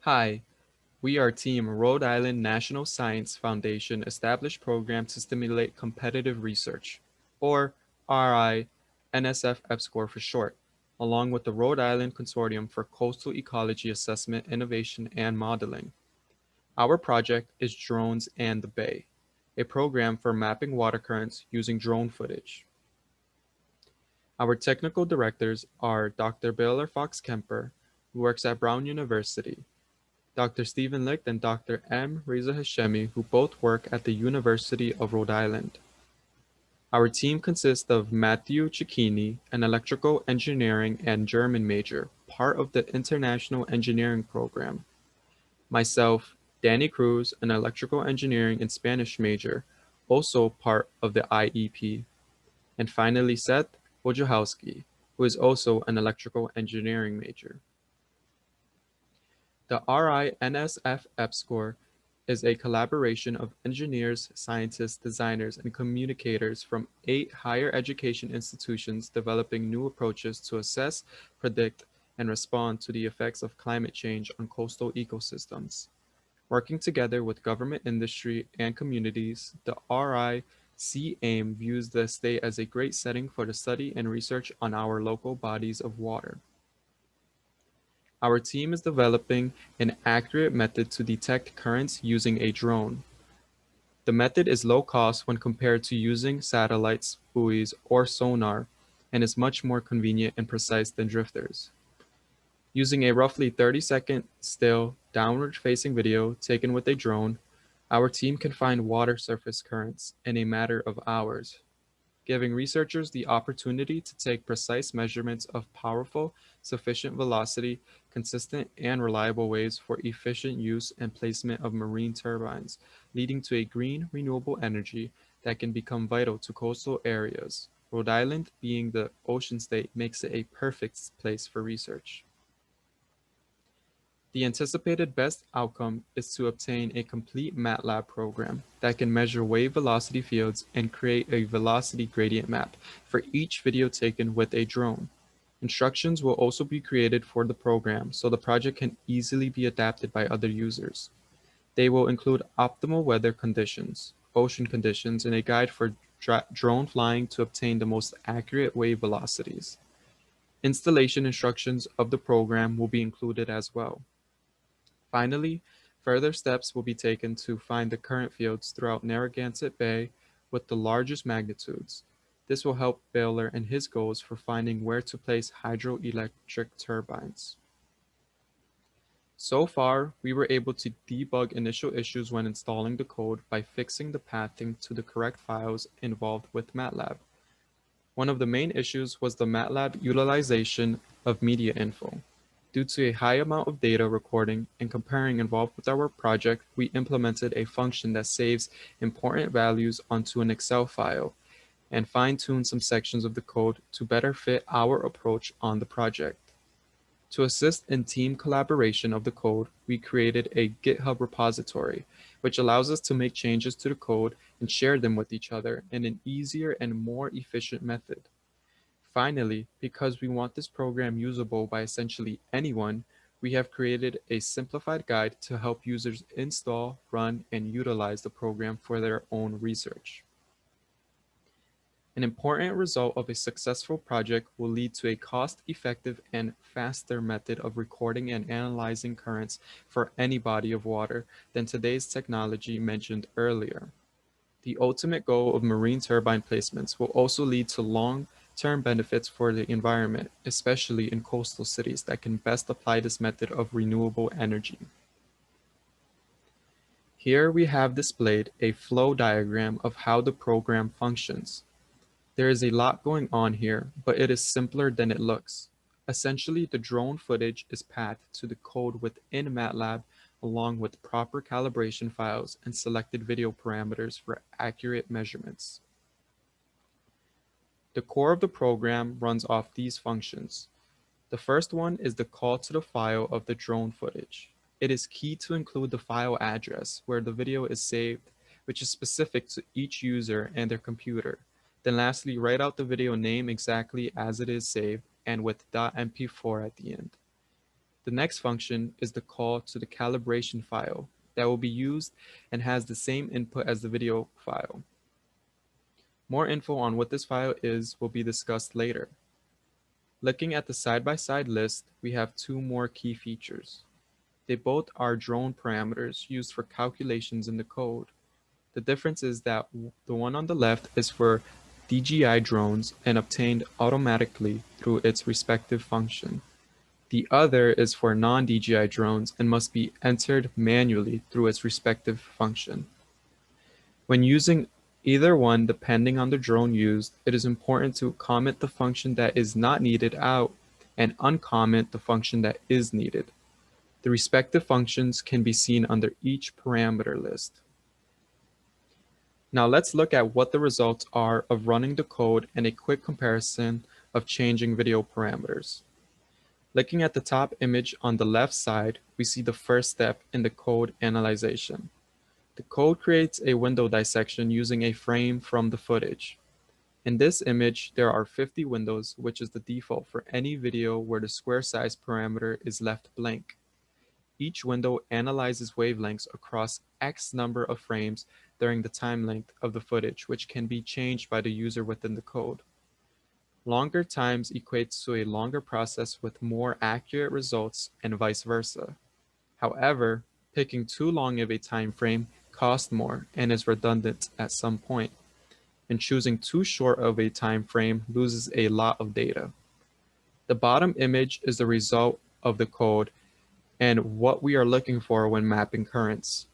Hi, we are Team Rhode Island National Science Foundation established program to stimulate competitive research, or RI NSF EPSCoR for short, along with the Rhode Island Consortium for Coastal Ecology Assessment, Innovation, and Modeling. Our project is Drones and the Bay, a program for mapping water currents using drone footage. Our technical directors are Dr. Baylor Fox Kemper, who works at Brown University, Dr. Stephen Licht and Dr. M. Reza Hashemi, who both work at the University of Rhode Island. Our team consists of Matthew Cicchini, an electrical engineering and German major, part of the International Engineering Program. Myself, Danny Cruz, an electrical engineering and Spanish major, also part of the IEP. And finally, Seth Wojciechowski, who is also an electrical engineering major. The RI-NSF EPSCoR is a collaboration of engineers, scientists, designers, and communicators from 8 higher education institutions developing new approaches to assess, predict, and respond to the effects of climate change on coastal ecosystems. Working together with government, industry, and communities, the RI-CAIM views the state as a great setting for the study and research on our local bodies of water. Our team is developing an accurate method to detect currents using a drone. The method is low cost when compared to using satellites, buoys, or sonar, and is much more convenient and precise than drifters. Using a roughly 30-second still, downward-facing video taken with a drone, our team can find water surface currents in a matter of hours, giving researchers the opportunity to take precise measurements of powerful, sufficient velocity, consistent and reliable waves for efficient use and placement of marine turbines, leading to a green, renewable energy that can become vital to coastal areas. Rhode Island, being the ocean state, makes it a perfect place for research. The anticipated best outcome is to obtain a complete Matlab program that can measure wave velocity fields and create a velocity gradient map for each video taken with a drone. Instructions will also be created for the program so the project can easily be adapted by other users. They will include optimal weather conditions, ocean conditions, and a guide for drone flying to obtain the most accurate wave velocities. Installation instructions of the program will be included as well. Finally, further steps will be taken to find the current fields throughout Narragansett Bay with the largest magnitudes. This will help Baylor in his goals for finding where to place hydroelectric turbines. So far, we were able to debug initial issues when installing the code by fixing the pathing to the correct files involved with Matlab. One of the main issues was the Matlab utilization of media info. Due to a high amount of data recording and comparing involved with our project, we implemented a function that saves important values onto an Excel file and fine-tuned some sections of the code to better fit our approach on the project. To assist in team collaboration of the code, we created a GitHub repository, which allows us to make changes to the code and share them with each other in an easier and more efficient method. Finally, because we want this program usable by essentially anyone, we have created a simplified guide to help users install, run, and utilize the program for their own research. An important result of a successful project will lead to a cost-effective and faster method of recording and analyzing currents for any body of water than today's technology mentioned earlier. The ultimate goal of marine turbine placements will also lead to long-term benefits for the environment, especially in coastal cities that can best apply this method of renewable energy. Here we have displayed a flow diagram of how the program functions. There is a lot going on here, but it is simpler than it looks. Essentially, the drone footage is pathed to the code within Matlab along with proper calibration files and selected video parameters for accurate measurements. The core of the program runs off these functions. The first one is the call to the file of the drone footage. It is key to include the file address where the video is saved, which is specific to each user and their computer. Then lastly, write out the video name exactly as it is saved and with .mp4 at the end. The next function is the call to the calibration file that will be used and has the same input as the video file. More info on what this file is will be discussed later. Looking at the side-by-side list, we have two more key features. They both are drone parameters used for calculations in the code. The difference is that the one on the left is for DJI drones and obtained automatically through its respective function. The other is for non-DJI drones and must be entered manually through its respective function. When using either one, depending on the drone used, it is important to comment the function that is not needed out and uncomment the function that is needed. The respective functions can be seen under each parameter list. Now let's look at what the results are of running the code and a quick comparison of changing video parameters. Looking at the top image on the left side, we see the first step in the code analyzation. The code creates a window dissection using a frame from the footage. In this image, there are 50 windows, which is the default for any video where the square size parameter is left blank. Each window analyzes wavelengths across X number of frames during the time length of the footage, which can be changed by the user within the code. Longer times equates to a longer process with more accurate results and vice versa. However, picking too long of a time frame costs more and is redundant at some point, and choosing too short of a time frame loses a lot of data. The bottom image is the result of the code and what we are looking for when mapping currents.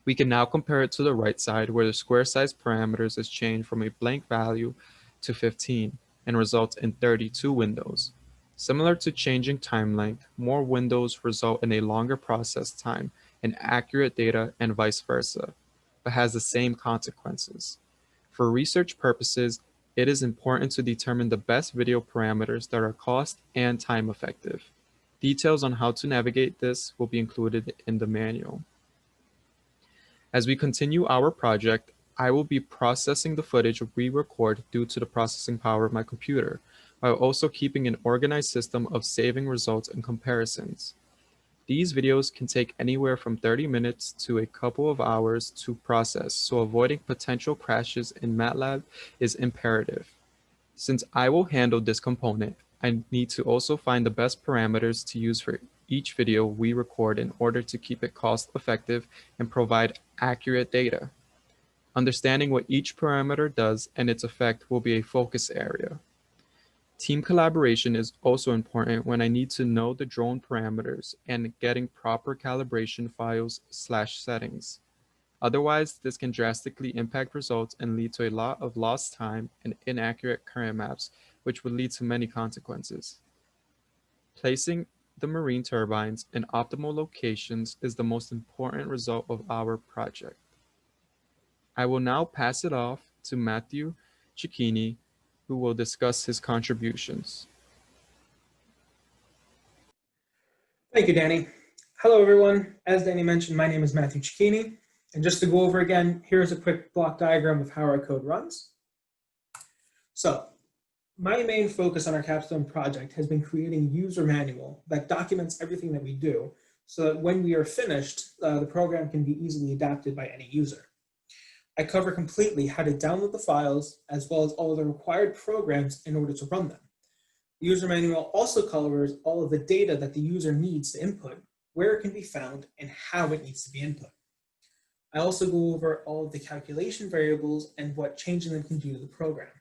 We can now compare it to the right side where the square size parameters is changed from a blank value to 15 and results in 32 windows. Similar to changing time length, more windows result in a longer process time and accurate data and vice versa, but has the same consequences. For research purposes, it is important to determine the best video parameters that are cost and time effective. Details on how to navigate this will be included in the manual. As we continue our project, I will be processing the footage we record due to the processing power of my computer, while also keeping an organized system of saving results and comparisons. These videos can take anywhere from 30 minutes to a couple of hours to process, so avoiding potential crashes in Matlab is imperative. Since I will handle this component, I need to also find the best parameters to use for each video we record in order to keep it cost effective and provide accurate data. Understanding what each parameter does and its effect will be a focus area. Team collaboration is also important when I need to know the drone parameters and getting proper calibration files/settings. Otherwise, this can drastically impact results and lead to a lot of lost time and inaccurate current maps, which would lead to many consequences. Placing the marine turbines in optimal locations is the most important result of our project. I will now pass it off to Matthew Cicchini, who will discuss his contributions. Thank you, Danny. Hello, everyone. As Danny mentioned, my name is Matthew Cicchini. And just to go over again, here's a quick block diagram of how our code runs. So my main focus on our Capstone project has been creating a user manual that documents everything that we do so that when we are finished, the program can be easily adapted by any user. I cover completely how to download the files as well as all of the required programs in order to run them. The user manual also covers all of the data that the user needs to input, where it can be found, and how it needs to be input. I also go over all of the calculation variables and what changing them can do to the program.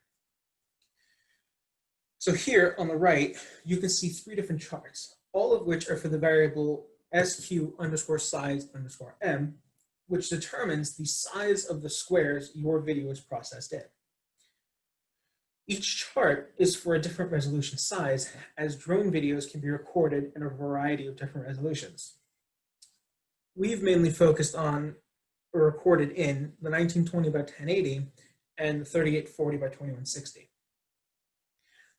So here on the right, you can see 3 different charts, all of which are for the variable sq_size_m, which determines the size of the squares your video is processed in. Each chart is for a different resolution size, as drone videos can be recorded in a variety of different resolutions. We've mainly focused on or recorded in the 1920 by 1080 and the 3840 by 2160.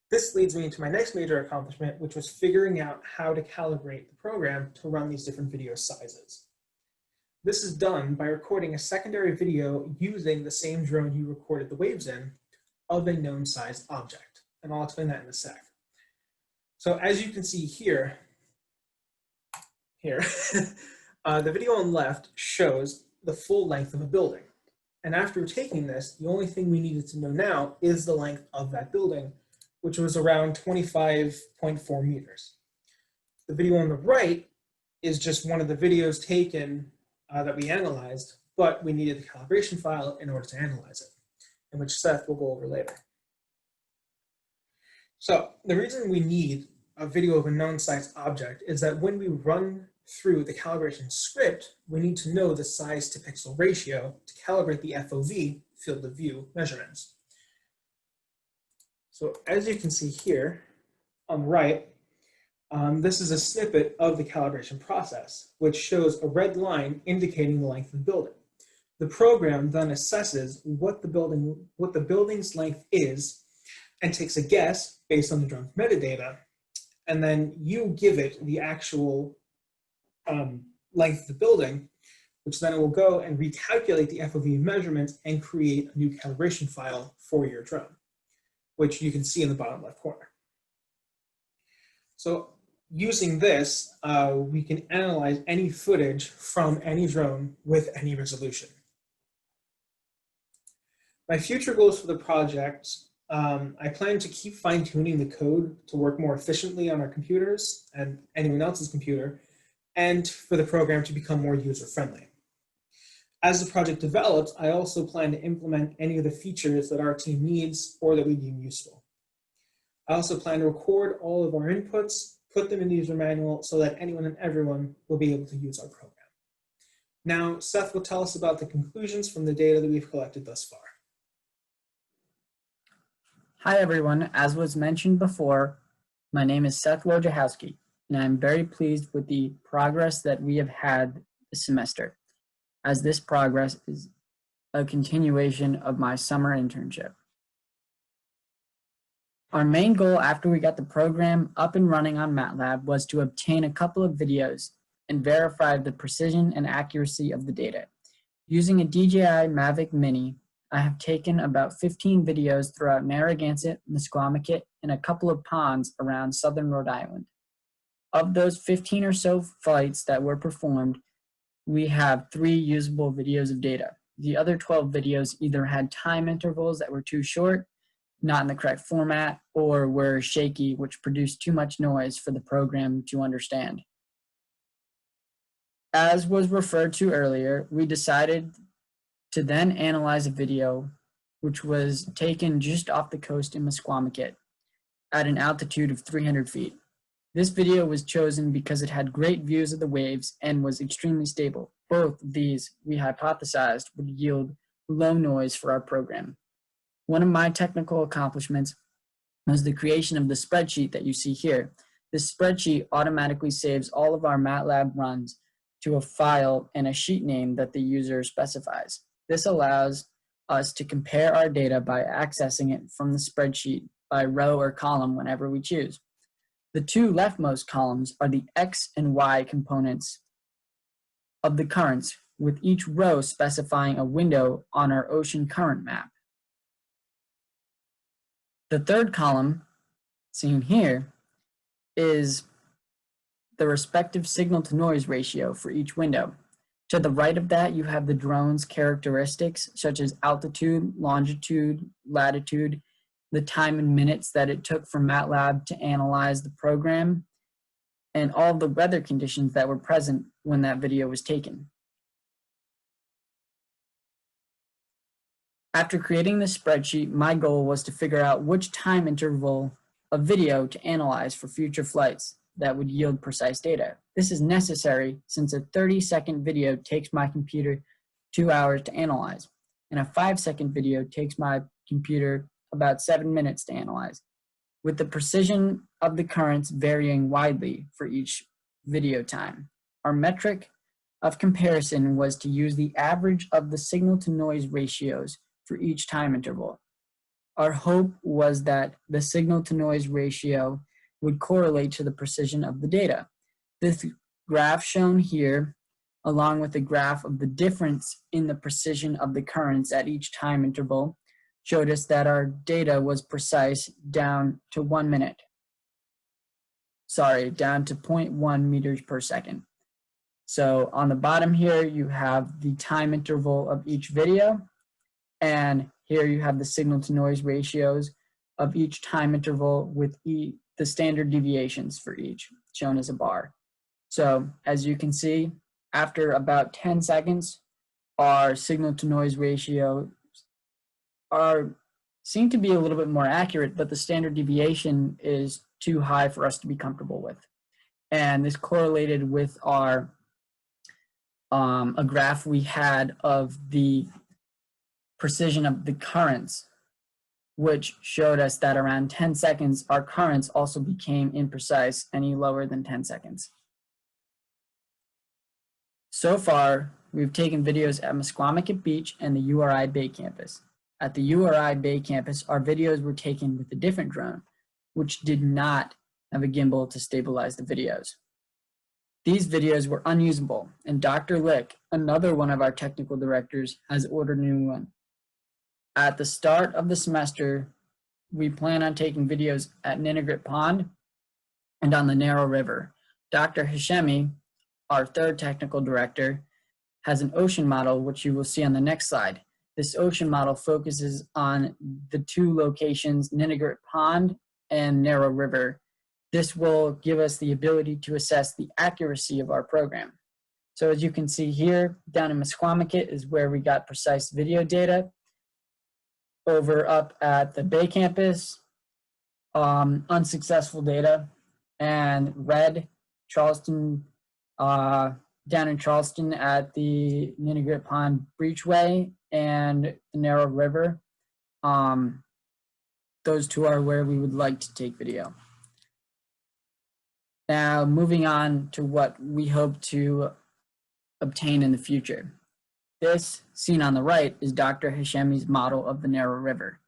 This leads me into my next major accomplishment, which was figuring out how to calibrate the program to run these different video sizes. This is done by recording a secondary video using the same drone you recorded the waves in of a known sized object. And I'll explain that in a sec. So as you can see here, here, the video on the left shows the full length of a building. And after taking this, the only thing we needed to know now is the length of that building, which was around 25.4 meters. The video on the right is just one of the videos taken that we analyzed, but we needed the calibration file in order to analyze it, and which Seth will go over later. So the reason we need a video of a known size object is that when we run through the calibration script, we need to know the size to pixel ratio to calibrate the FOV, field of view, measurements. So as you can see here on the right, this is a snippet of the calibration process, which shows a red line indicating the length of the building. The program then assesses what the building's length is and takes a guess based on the drone's metadata, and then you give it the actual length of the building, which then it will go and recalculate the FOV measurements and create a new calibration file for your drone, which you can see in the bottom left corner. So using this, we can analyze any footage from any drone with any resolution. My future goals for the project, I plan to keep fine-tuning the code to work more efficiently on our computers and anyone else's computer, and for the program to become more user-friendly. As the project develops, I also plan to implement any of the features that our team needs or that we deem useful. I also plan to record all of our inputs, put them in the user manual so that anyone and everyone will be able to use our program. Now, Seth will tell us about the conclusions from the data that we've collected thus far. Hi everyone, as was mentioned before, my name is Seth Wojciechowski, and I'm very pleased with the progress that we have had this semester, as this progress is a continuation of my summer internship. Our main goal after we got the program up and running on Matlab was to obtain a couple of videos and verify the precision and accuracy of the data. Using a DJI Mavic Mini, I have taken about 15 videos throughout Narragansett, Misquamicut, and a couple of ponds around southern Rhode Island. Of those 15 or so flights that were performed, we have 3 usable videos of data. The other 12 videos either had time intervals that were too short, not in the correct format, or were shaky, which produced too much noise for the program to understand. As was referred to earlier, we decided to then analyze a video which was taken just off the coast in Misquamicut at an altitude of 300 feet. This video was chosen because it had great views of the waves and was extremely stable. Both of these we hypothesized would yield low noise for our program. One of my technical accomplishments was the creation of the spreadsheet that you see here. This spreadsheet automatically saves all of our Matlab runs to a file and a sheet name that the user specifies. This allows us to compare our data by accessing it from the spreadsheet by row or column whenever we choose. The 2 leftmost columns are the X and Y components of the currents, with each row specifying a window on our ocean current map. The 3rd column, seen here, is the respective signal-to-noise ratio for each window. To the right of that, you have the drone's characteristics, such as altitude, longitude, latitude, the time in minutes that it took for Matlab to analyze the program, and all the weather conditions that were present when that video was taken. After creating this spreadsheet, my goal was to figure out which time interval of video to analyze for future flights that would yield precise data. This is necessary since a 30-second video takes my computer 2 hours to analyze, and a 5-second video takes my computer about 7 minutes to analyze, with the precision of the currents varying widely for each video time. Our metric of comparison was to use the average of the signal-to-noise ratios for each time interval. Our hope was that the signal-to-noise ratio would correlate to the precision of the data. This graph shown here, along with a graph of the difference in the precision of the currents at each time interval, showed us that our data was precise down to 1 minute. Down to 0.1 meters per second. So on the bottom here, you have the time interval of each video, and here you have the signal to noise ratios of each time interval with the standard deviations for each, shown as a bar. So as you can see, after about 10 seconds, our signal to noise ratio seem to be a little bit more accurate, but the standard deviation is too high for us to be comfortable with. And this correlated with our a graph we had of the precision of the currents, which showed us that around 10 seconds, our currents also became imprecise any lower than 10 seconds. So far, we've taken videos at Mesquamaket Beach and the URI Bay campus. At the URI Bay campus, our videos were taken with a different drone, which did not have a gimbal to stabilize the videos. These videos were unusable, and Dr. Lick, another one of our technical directors, has ordered a new one. At the start of the semester, we plan on taking videos at Ninigrit Pond and on the Narrow River. Dr. Hashemi, our third technical director, has an ocean model, which you will see on the next slide. This ocean model focuses on the two locations, Ninigrit Pond and Narrow River. This will give us the ability to assess the accuracy of our program. So as you can see here, down in Mesquamaket is where we got precise video data. Over up at the Bay campus, unsuccessful data, and red, Charleston, down in Charleston at the Ninigrit Pond Breachway and the Narrow River. Those two are where we would like to take video. Now, moving on to what we hope to obtain in the future. This, seen on the right, is Dr. Hashemi's model of the Narrow River.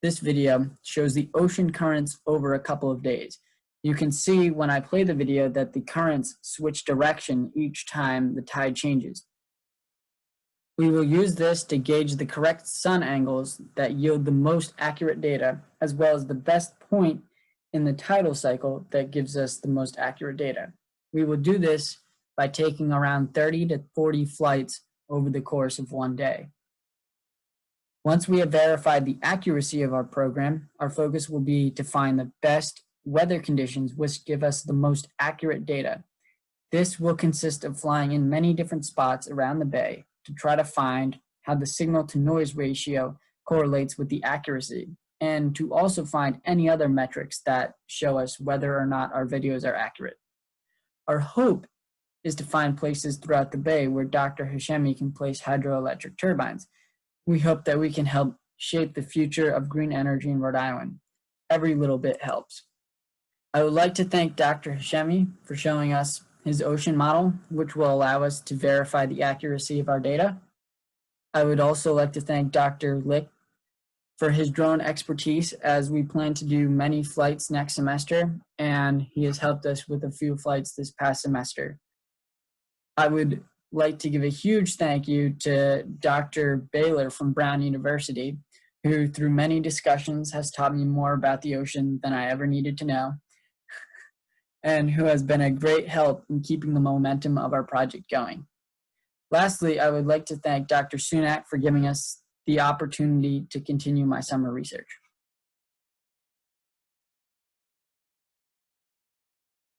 This video shows the ocean currents over a couple of days. You can see when I play the video that the currents switch direction each time the tide changes. We will use this to gauge the correct sun angles that yield the most accurate data, as well as the best point in the tidal cycle that gives us the most accurate data. We will do this by taking around 30 to 40 flights over the course of one day. Once we have verified the accuracy of our program, our focus will be to find the best weather conditions which give us the most accurate data. This will consist of flying in many different spots around the bay to try to find how the signal to noise ratio correlates with the accuracy, and to also find any other metrics that show us whether or not our videos are accurate. Our hope is to find places throughout the bay where Dr. Hashemi can place hydroelectric turbines. We hope that we can help shape the future of green energy in Rhode Island. Every little bit helps. I would like to thank Dr. Hashemi for showing us his ocean model, which will allow us to verify the accuracy of our data. I would also like to thank Dr. Lick for his drone expertise, as we plan to do many flights next semester, and he has helped us with a few flights this past semester. I would like to give a huge thank you to Dr. Baylor from Brown University, who through many discussions has taught me more about the ocean than I ever needed to know, and who has been a great help in keeping the momentum of our project going. Lastly, I would like to thank Dr. Sunak for giving us the opportunity to continue my summer research.